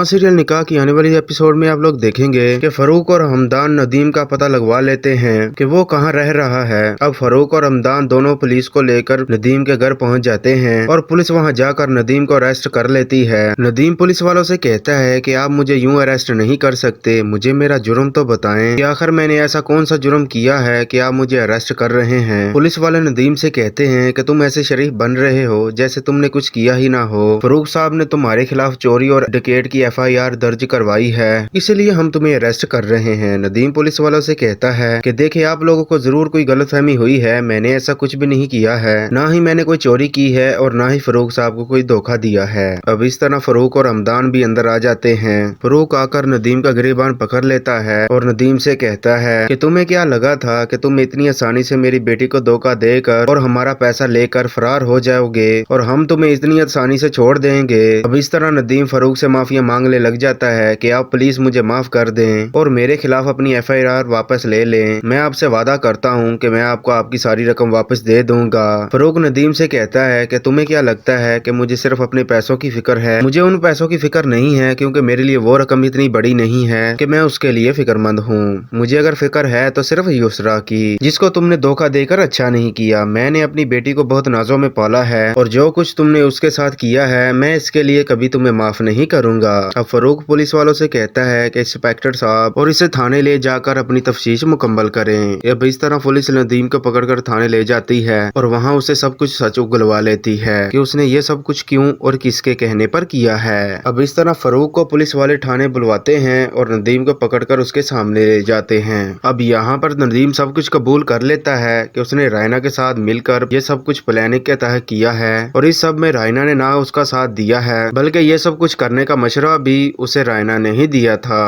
Drama serial निकाह की आने वाली एपिसोड में आप लोग देखेंगे कि फरूक और हमदान नदीम का पता लगवा लेते हैं कि वो कहाँ रह रहा है। अब फरूक और हमदान दोनों पुलिस को लेकर नदीम के घर पहुंच जाते हैं और पुलिस वहां जाकर नदीम को अरेस्ट कर लेती है। नदीम पुलिस वालों से कहता है कि आप मुझे यूं अरेस्ट नहीं कर सकते, मुझे मेरा जुर्म तो बताएं कि आखिर मैंने ऐसा कौन सा जुर्म किया है कि आप मुझे अरेस्ट कर रहे हैं। पुलिस वाले नदीम से कहते हैं कि तुम ऐसे शरीफ बन रहे हो जैसे तुमने कुछ किया ही ना हो। फरूक साहब ने तुम्हारे खिलाफ चोरी और डकैत की FIR दर्ज करवाई है, इसलिए हम तुम्हें अरेस्ट कर रहे हैं। नदीम पुलिस वालों से कहता है कि देखिए आप लोगों को जरूर कोई गलतफहमी हुई है, मैंने ऐसा कुछ भी नहीं किया है, ना ही मैंने कोई चोरी की है और ना ही फरूक साहब को कोई धोखा दिया है। अब इस तरह फरूक और हमदान भी अंदर आ जाते हैं। फरूक आकर नदीम का गिरबान पकड़ लेता है और नदीम से कहता है कि तुम्हें क्या लगा था कि तुम इतनी आसानी से मेरी बेटी को धोखा देकर और हमारा पैसा लेकर फरार हो जाओगे और हम तुम्हें इतनी आसानी से छोड़ देंगे। अब इस तरह नदीम फरूक से माफिया मांगने लग जाता है कि आप प्लीज मुझे माफ कर दें और मेरे खिलाफ अपनी FIR वापस ले लें। मैं आपसे वादा करता हूं कि मैं आपको आपकी सारी रकम वापस दे दूंगा। फरूक नदीम से कहता है कि तुम्हें क्या लगता है कि मुझे सिर्फ अपने पैसों की फिक्र है? मुझे उन पैसों की फिक्र नहीं है, क्योंकि मेरे लिए वो रकम इतनी बड़ी नहीं है कि मैं उसके लिए फिक्रमंद हूँ। मुझे अगर फिक्र है तो सिर्फ युसरा की, जिसको तुमने धोखा देकर अच्छा नहीं किया। मैंने अपनी बेटी को बहुत नाजों में पाला है और जो कुछ तुमने उसके साथ किया है मैं इसके लिए कभी तुम्हें माफ नहीं करूंगा। अब फरूक पुलिस वालों से कहता है कि इंस्पेक्टर साहब और इसे थाने ले जाकर अपनी तफ्तीश मुकम्मल करें। अब इस तरह पुलिस नदीम को पकड़कर थाने ले जाती है और वहां उसे सब कुछ सच उगलवा लेती है कि उसने ये सब कुछ क्यों और किसके कहने पर किया है। अब इस तरह फरूक को पुलिस वाले थाने बुलवाते हैं और नदीम को पकड़कर उसके सामने ले जाते हैं। अब यहाँ पर नदीम सब कुछ कबूल कर लेता है कि उसने रायना के साथ मिलकर ये सब कुछ प्लानिंग के तहत किया है और इस सब में रायना ने ना उसका साथ दिया है, बल्कि ये सब कुछ करने का मशवरा भी उसे रायना ने ही दिया था।